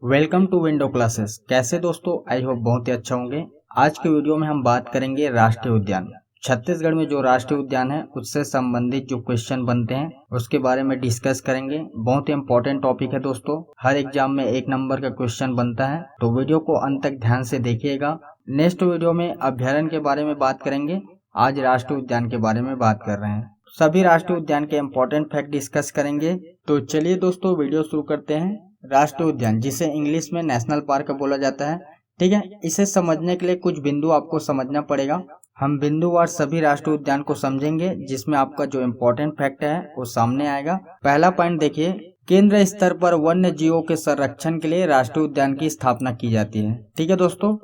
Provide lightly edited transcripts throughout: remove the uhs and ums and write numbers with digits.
Welcome to window classes. कैसे दोस्तों, I hope बहुत ही अच्छा होंगे। आज के वीडियो में हम बात करेंगे राष्ट्रीय उद्यान। छत्तीसगढ़ में जो राष्ट्रीय उद्यान है उससे संबंधित जो क्वेश्चन बनते हैं उसके बारे में डिस्कस करेंगे। बहुत ही इंपॉर्टेंट टॉपिक है दोस्तों, हर एग्जाम में 1 नंबर का क्वेश्चन बनता है, तो वीडियो को अंत तक ध्यान से देखिएगा। नेक्स्ट वीडियो में अभ्यारण्य के बारे में बात करेंगे, आज राष्ट्रीय उद्यान के बारे में बात कर रहे हैं। सभी राष्ट्रीय उद्यान के इंपॉर्टेंट फैक्ट डिस्कस करेंगे। तो चलिए दोस्तों वीडियो शुरू करते हैं। राष्ट्रीय उद्यान, जिसे इंग्लिश में नेशनल पार्क बोला जाता है, ठीक है। इसे समझने के लिए कुछ बिंदु आपको समझना पड़ेगा। हम बिंदुवार सभी राष्ट्रीय उद्यान को समझेंगे, जिसमें आपका जो इम्पोर्टेंट फैक्ट है वो सामने आएगा। पहला पॉइंट देखिए, केंद्र स्तर पर वन्य जीवों के संरक्षण के लिए राष्ट्रीय उद्यान की स्थापना की जाती है, ठीक है दोस्तों।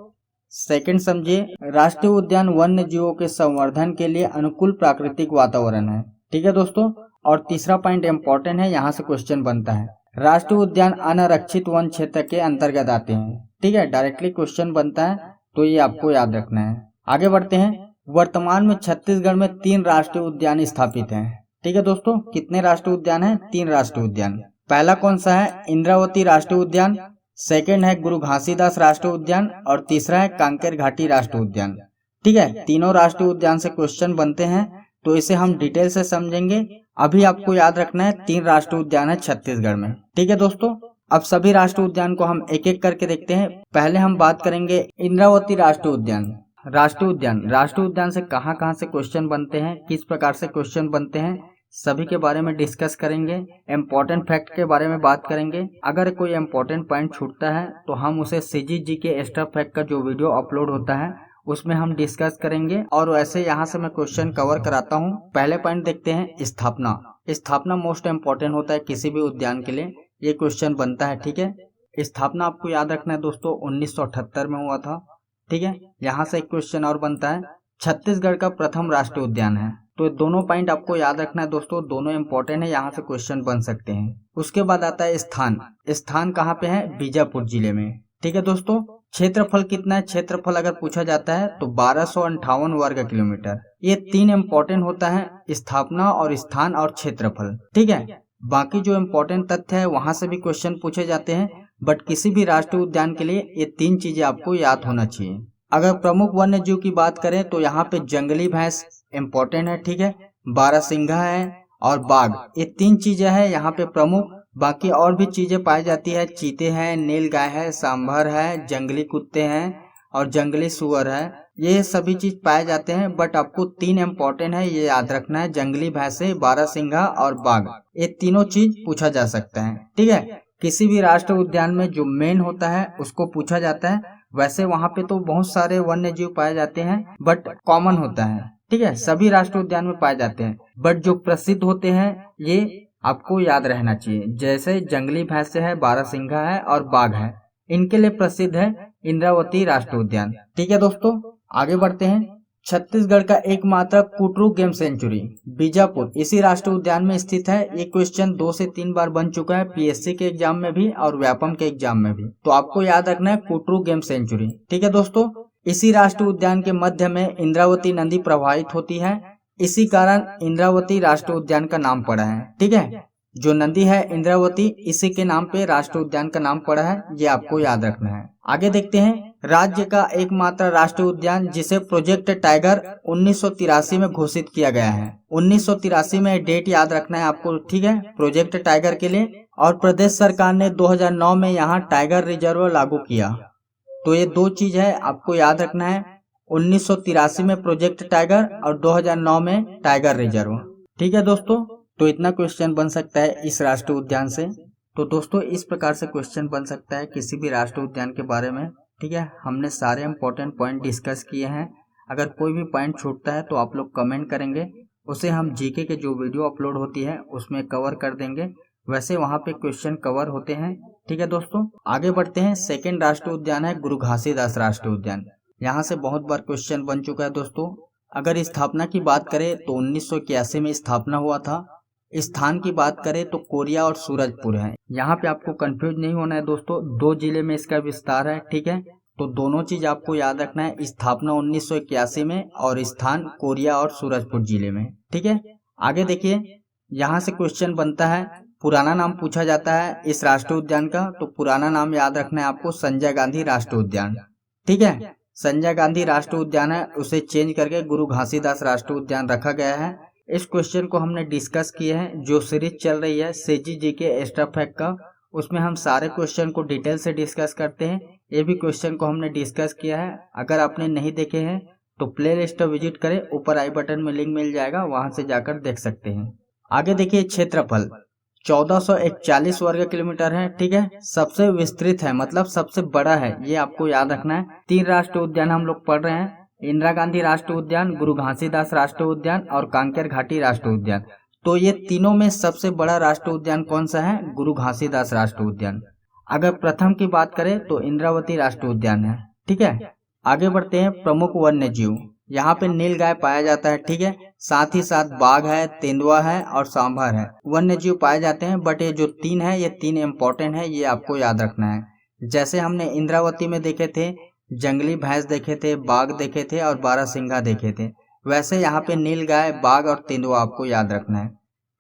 सेकंड समझिए, राष्ट्रीय उद्यान वन्य जीवों के संवर्धन के लिए अनुकूल प्राकृतिक वातावरण है, ठीक है दोस्तों। और तीसरा पॉइंट इम्पोर्टेंट है, यहाँ से क्वेश्चन बनता है, राष्ट्रीय उद्यान अनारक्षित वन क्षेत्र के अंतर्गत आते हैं, ठीक है। डायरेक्टली क्वेश्चन बनता है, तो ये आपको याद रखना है। आगे बढ़ते हैं। वर्तमान में छत्तीसगढ़ में 3 राष्ट्रीय उद्यान स्थापित हैं, ठीक है दोस्तों। कितने राष्ट्रीय उद्यान हैं? 3 राष्ट्रीय उद्यान। पहला कौन सा है? इंद्रावती राष्ट्रीय उद्यान। सेकंड है गुरु घासीदास राष्ट्रीय उद्यान और तीसरा है कांकेर घाटी राष्ट्रीय उद्यान, ठीक है। तीनों राष्ट्रीय उद्यान से क्वेश्चन बनते हैं, तो इसे हम डिटेल से समझेंगे। अभी आपको याद रखना है 3 राष्ट्रीय उद्यान है छत्तीसगढ़ में, ठीक है दोस्तों। अब सभी राष्ट्रीय उद्यान को हम एक एक करके देखते हैं। पहले हम बात करेंगे इंद्रावती राष्ट्रीय उद्यान। राष्ट्रीय उद्यान से कहां से क्वेश्चन बनते हैं, किस प्रकार से क्वेश्चन बनते हैं, सभी के बारे में डिस्कस करेंगे। इम्पोर्टेंट फैक्ट के बारे में बात करेंगे। अगर कोई इम्पोर्टेंट पॉइंट छूटता है तो हम उसे सीजीजी के एक्स्ट्रा फैक्ट का जो वीडियो अपलोड होता है उसमें हम डिस्कस करेंगे। और वैसे यहाँ से मैं क्वेश्चन कवर कराता हूँ। पहले पॉइंट देखते हैं, स्थापना मोस्ट इम्पोर्टेंट होता है किसी भी उद्यान के लिए, ये क्वेश्चन बनता है, ठीक है। स्थापना आपको याद रखना है दोस्तों, 1978 में हुआ था, ठीक है। यहाँ से एक क्वेश्चन और बनता है, छत्तीसगढ़ का प्रथम राष्ट्रीय उद्यान है। तो दोनों पॉइंट आपको याद रखना है दोस्तों, दोनों इंपॉर्टेंट है, यहाँ से क्वेश्चन बन सकते हैं। उसके बाद आता है स्थान कहाँ पे है? बीजापुर जिले में, ठीक है दोस्तों। क्षेत्रफल कितना है? क्षेत्रफल अगर पूछा जाता है तो 1258 वर्ग किलोमीटर। ये 3 इंपॉर्टेंट होता है, स्थापना और स्थान और क्षेत्रफल, ठीक है। बाकी जो इम्पोर्टेंट तथ्य है वहां से भी क्वेश्चन पूछे जाते हैं, बट किसी भी राष्ट्रीय उद्यान के लिए ये 3 चीजें आपको याद होना चाहिए। अगर प्रमुख वन्य जीव की बात करें तो यहाँ पे जंगली भैंस इम्पोर्टेंट है, ठीक है। बारहसिंघा है और बाघ, ये 3 चीजें हैं यहाँ पे प्रमुख। बाकी और भी चीजें पाई जाती है, चीते हैं, नीलगाय है, सांभर है, जंगली कुत्ते हैं और जंगली सुअर है, ये सभी चीज पाए जाते हैं। बट आपको 3 इम्पोर्टेंट है, ये याद रखना है, जंगली भैंसे, बारहसिंघा और बाघ, ये तीनों चीज पूछा जा सकता है, ठीक है। किसी भी राष्ट्रीय उद्यान में जो मेन होता है उसको पूछा जाता है। वैसे वहाँ पे तो बहुत सारे वन्य जीव पाए जाते हैं, बट कॉमन होता है, ठीक है, सभी राष्ट्रीय उद्यान में पाए जाते हैं। बट जो प्रसिद्ध होते हैं ये आपको याद रहना चाहिए, जैसे जंगली भैंस है, बारहसिंघा है और बाघ है, इनके लिए प्रसिद्ध है इंद्रावती राष्ट्रीय उद्यान, ठीक है दोस्तों। आगे बढ़ते हैं। छत्तीसगढ़ का एकमात्र कुटरू गेम सेंचुरी बीजापुर इसी राष्ट्रीय उद्यान में स्थित है। ये क्वेश्चन 2 से 3 बार बन चुका है, पीएससी के एग्जाम में भी और व्यापम के एग्जाम में भी। तो आपको याद रखना है कुटरू गेम सेंचुरी, ठीक है दोस्तों। इसी राष्ट्रीय उद्यान के मध्य में इंद्रावती नदी प्रवाहित होती है, इसी कारण इंद्रावती राष्ट्रीय उद्यान का नाम पड़ा है, ठीक है। जो नदी है इंद्रावती, इसी के नाम पे राष्ट्रीय उद्यान का नाम पड़ा है, ये आपको याद रखना है। आगे देखते हैं। राज्य का एकमात्र राष्ट्रीय उद्यान जिसे प्रोजेक्ट टाइगर 1983 में घोषित किया गया है। 1983 में डेट याद रखना है आपको, ठीक है, प्रोजेक्ट टाइगर के लिए। और प्रदेश सरकार ने 2009 में यहाँ टाइगर रिजर्व लागू किया। तो ये 2 चीज है आपको याद रखना है, 1983 में प्रोजेक्ट टाइगर और 2009 में टाइगर रिजर्व, ठीक है दोस्तों। तो इतना क्वेश्चन बन सकता है इस राष्ट्रीय उद्यान से। तो दोस्तों इस प्रकार से क्वेश्चन बन सकता है किसी भी राष्ट्रीय उद्यान के बारे में, ठीक है। हमने सारे इंपॉर्टेंट पॉइंट डिस्कस किए हैं। अगर कोई भी पॉइंट छूटता है तो आप लोग कमेंट करेंगे, उसे हम जीके के जो वीडियो अपलोड होती है उसमें कवर कर देंगे। वैसे वहाँ पे क्वेश्चन कवर होते हैं, ठीक है दोस्तों। आगे बढ़ते हैं। सेकेंड राष्ट्रीय उद्यान है गुरु घासीदास राष्ट्रीय उद्यान। यहाँ से बहुत बार क्वेश्चन बन चुका है दोस्तों। अगर स्थापना की बात करें तो 1981 में स्थापना हुआ था। स्थान की बात करें तो कोरिया और सूरजपुर है। यहाँ पे आपको कंफ्यूज नहीं होना है दोस्तों, 2 जिले में इसका विस्तार है, ठीक है। तो दोनों चीज आपको याद रखना है, स्थापना 1981 में और स्थान कोरिया और सूरजपुर जिले में, ठीक है। आगे देखिए, यहाँ से क्वेश्चन बनता है, पुराना नाम पूछा जाता है इस राष्ट्रीय उद्यान का, तो पुराना नाम याद रखना है आपको संजय गांधी राष्ट्रीय उद्यान। ठीक है, संजय गांधी राष्ट्रीय उद्यान है, उसे चेंज करके गुरु घासीदास राष्ट्रीय उद्यान रखा गया है। इस क्वेश्चन को हमने डिस्कस किए हैं, जो सीरीज चल रही है सेजी जी के एक्स्ट्रा फैक्ट का, उसमें हम सारे क्वेश्चन को डिटेल से डिस्कस करते हैं। ये भी क्वेश्चन को हमने डिस्कस किया है। अगर आपने नहीं देखे हैं तो प्ले लिस्ट विजिट करें, ऊपर आई बटन में लिंक मिल जाएगा, वहां से जाकर देख सकते हैं। आगे देखिए, क्षेत्रफल 1441 वर्ग किलोमीटर है। ठीक है, सबसे विस्तृत है, मतलब सबसे बड़ा है, ये आपको याद रखना है। 3 राष्ट्रीय उद्यान हम लोग पढ़ रहे हैं, इंदिरा गांधी राष्ट्रीय उद्यान, गुरु घासीदास राष्ट्रीय उद्यान और कांकेर घाटी राष्ट्रीय उद्यान। तो ये तीनों में सबसे बड़ा राष्ट्रीय उद्यान कौन सा है? गुरु घासीदास राष्ट्रीय उद्यान। अगर प्रथम की बात करें तो इंद्रावती राष्ट्रीय उद्यान है। ठीक है, आगे बढ़ते हैं। प्रमुख वन्य जीव, यहाँ पे नीलगाय पाया जाता है। ठीक है, साथ ही साथ बाघ है, तेंदुआ है और सांभर है, वन्य जीव पाए जाते हैं। बट ये जो 3 है, ये 3 इम्पोर्टेंट है, ये आपको याद रखना है। जैसे हमने इंद्रावती में देखे थे, जंगली भैंस देखे थे, बाघ देखे थे और बारहसिंघा देखे थे, वैसे यहाँ पे नीलगाय, बाघ और तेंदुआ आपको याद रखना है।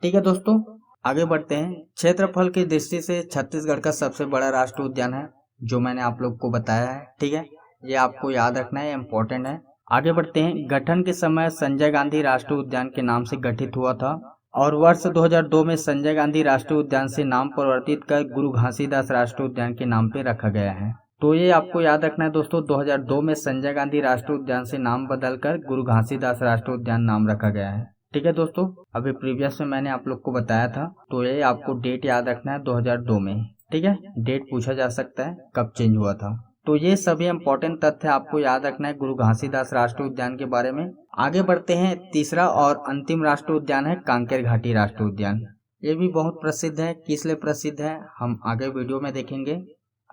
ठीक है दोस्तों, आगे बढ़ते हैं। क्षेत्रफल की दृष्टि से छत्तीसगढ़ का सबसे बड़ा राष्ट्रीय उद्यान है, जो मैंने आप लोग को बताया है। ठीक है, ये आपको याद रखना है, इम्पोर्टेंट है। आगे बढ़ते हैं। गठन के समय संजय गांधी राष्ट्रीय उद्यान के नाम से गठित हुआ था और वर्ष 2002 में संजय गांधी राष्ट्रीय उद्यान से नाम परिवर्तित कर गुरु घासीदास राष्ट्रीय उद्यान के नाम पे रखा गया है। तो ये आपको याद रखना है दोस्तों, 2002 में संजय गांधी राष्ट्रीय उद्यान से नाम बदलकर गुरु घासीदास राष्ट्रीय उद्यान नाम रखा गया है। ठीक है दोस्तों, अभी प्रीवियस में मैंने आप लोग को बताया था, तो ये आपको डेट याद रखना है 2002 में। ठीक है, डेट पूछा जा सकता है कब चेंज हुआ था। तो ये सभी इंपॉर्टेंट तथ्य आपको याद रखना है गुरु घासीदास राष्ट्रीय उद्यान के बारे में। आगे बढ़ते हैं। तीसरा और अंतिम राष्ट्रीय उद्यान है कांकेर घाटी राष्ट्रीय उद्यान। ये भी बहुत प्रसिद्ध है। किस लिए प्रसिद्ध है हम आगे वीडियो में देखेंगे।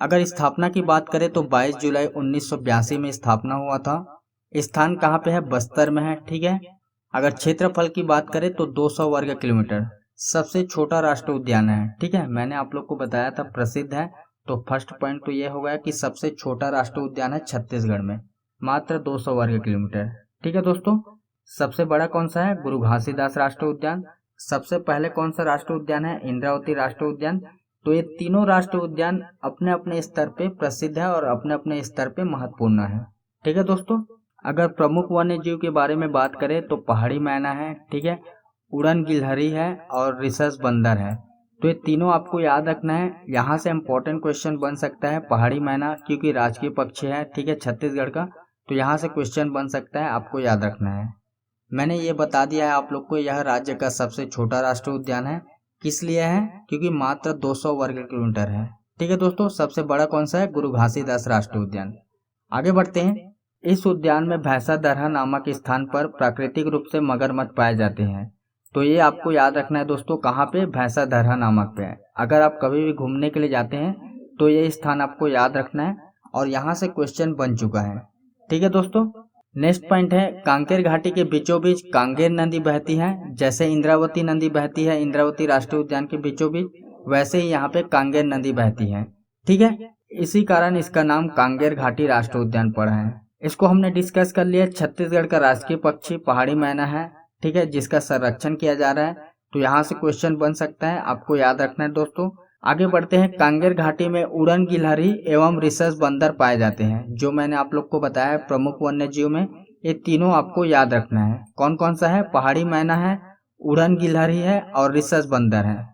अगर स्थापना की बात करें तो 22 जुलाई 1982 में स्थापना हुआ था। स्थान कहाँ पे है? बस्तर में है। ठीक है, अगर क्षेत्रफल की बात करें तो 200 वर्ग किलोमीटर, सबसे छोटा राष्ट्रीय उद्यान है। ठीक है, मैंने आप लोग को बताया था प्रसिद्ध है, तो फर्स्ट पॉइंट तो ये हो गया कि सबसे छोटा राष्ट्रीय उद्यान है छत्तीसगढ़ में, मात्र 200 वर्ग किलोमीटर। ठीक है दोस्तों, सबसे बड़ा कौन सा है? गुरु घासीदास राष्ट्रीय उद्यान। सबसे पहले कौन सा राष्ट्रीय उद्यान है? इंद्रावती राष्ट्रीय उद्यान। तो ये तीनों राष्ट्रीय उद्यान अपने अपने स्तर पे प्रसिद्ध है और अपने अपने स्तर पे महत्वपूर्ण है। ठीक है दोस्तों, अगर प्रमुख वन्य जीव के बारे में बात करें तो पहाड़ी मैना है। ठीक है, उड़न गिलहरी है और रिसस बंदर है। तो ये तीनों आपको याद रखना है। यहाँ से इम्पोर्टेंट क्वेश्चन बन सकता है पहाड़ी मैना, क्योंकि राजकीय पक्षी है। ठीक है, छत्तीसगढ़ का, तो यहाँ से क्वेश्चन बन सकता है, आपको याद रखना है। मैंने ये बता दिया है आप लोग को, यह राज्य का सबसे छोटा राष्ट्रीय उद्यान है। किस लिए है? क्योंकि मात्र 200 वर्ग किलोमीटर है। ठीक है दोस्तों, सबसे बड़ा कौन सा है? गुरु घासीदास राष्ट्रीय उद्यान। आगे बढ़ते हैं। इस उद्यान में भैंसा दरहा नामक स्थान पर प्राकृतिक रूप से मगरमच्छ पाए जाते हैं। तो ये आपको याद रखना है दोस्तों, कहाँ पे? भैंसा दरहा नामक पे है। अगर आप कभी भी घूमने के लिए जाते हैं तो ये स्थान आपको याद रखना है, और यहाँ से क्वेश्चन बन चुका है। ठीक है दोस्तों, नेक्स्ट पॉइंट है कांकेर घाटी के बीचों बीच कांगेर नदी बहती है। जैसे इंद्रावती नदी बहती है इंद्रावती राष्ट्रीय उद्यान के बीचों बीच, वैसे ही यहाँ पे कांगेर नदी बहती है। ठीक है, इसी कारण इसका नाम कांगेर घाटी राष्ट्रीय उद्यान पड़ा है। इसको हमने डिस्कस कर लिया। छत्तीसगढ़ का राष्ट्रीय पक्षी पहाड़ी मैना है। ठीक है, जिसका संरक्षण किया जा रहा है, तो यहाँ से क्वेश्चन बन सकता है, आपको याद रखना है दोस्तों। आगे बढ़ते हैं। कांगेर घाटी में उड़न गिलहरी एवं रिसस बंदर पाए जाते हैं। जो मैंने आप लोग को बताया प्रमुख वन्य जीव में, ये तीनों आपको याद रखना है। कौन कौन सा है? पहाड़ी मैना है, उड़न गिलहरी है और रिसस बंदर है।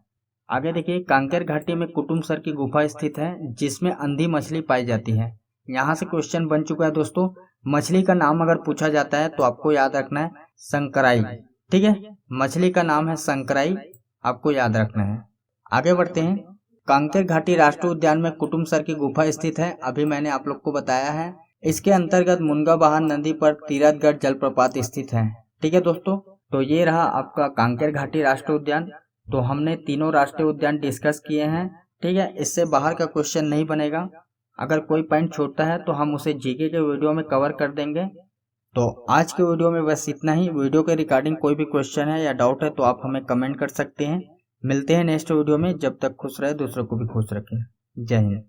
आगे देखिए, कांकेर घाटी में कुटुमसर की गुफा स्थित है, जिसमें अंधी मछली पाई जाती है। यहाँ से क्वेश्चन बन चुका है दोस्तों। मछली का नाम अगर पूछा जाता है तो आपको याद रखना है संकराई। ठीक है, मछली का नाम है संकराई, आपको याद रखना है। आगे बढ़ते हैं। कांकेर घाटी राष्ट्रीय उद्यान में कुटुमसर की गुफा स्थित है, अभी मैंने आप लोग को बताया है। इसके अंतर्गत मुनगाबहान नदी पर तीरथगढ़ जलप्रपात स्थित है। ठीक है दोस्तों, तो ये रहा आपका कांकेर घाटी राष्ट्रीय उद्यान। तो हमने तीनों राष्ट्रीय उद्यान डिस्कस किए हैं। ठीक है, इससे बाहर का क्वेश्चन नहीं बनेगा। अगर कोई पॉइंट छूटता है तो हम उसे जीके के वीडियो में कवर कर देंगे। तो आज के वीडियो में बस इतना ही। वीडियो के रिगार्डिंग कोई भी क्वेश्चन है या डाउट है तो आप हमें कमेंट कर सकते हैं। मिलते हैं नेक्स्ट वीडियो में। जब तक खुश रहे, दूसरों को भी खुश रखें। जय हिंद।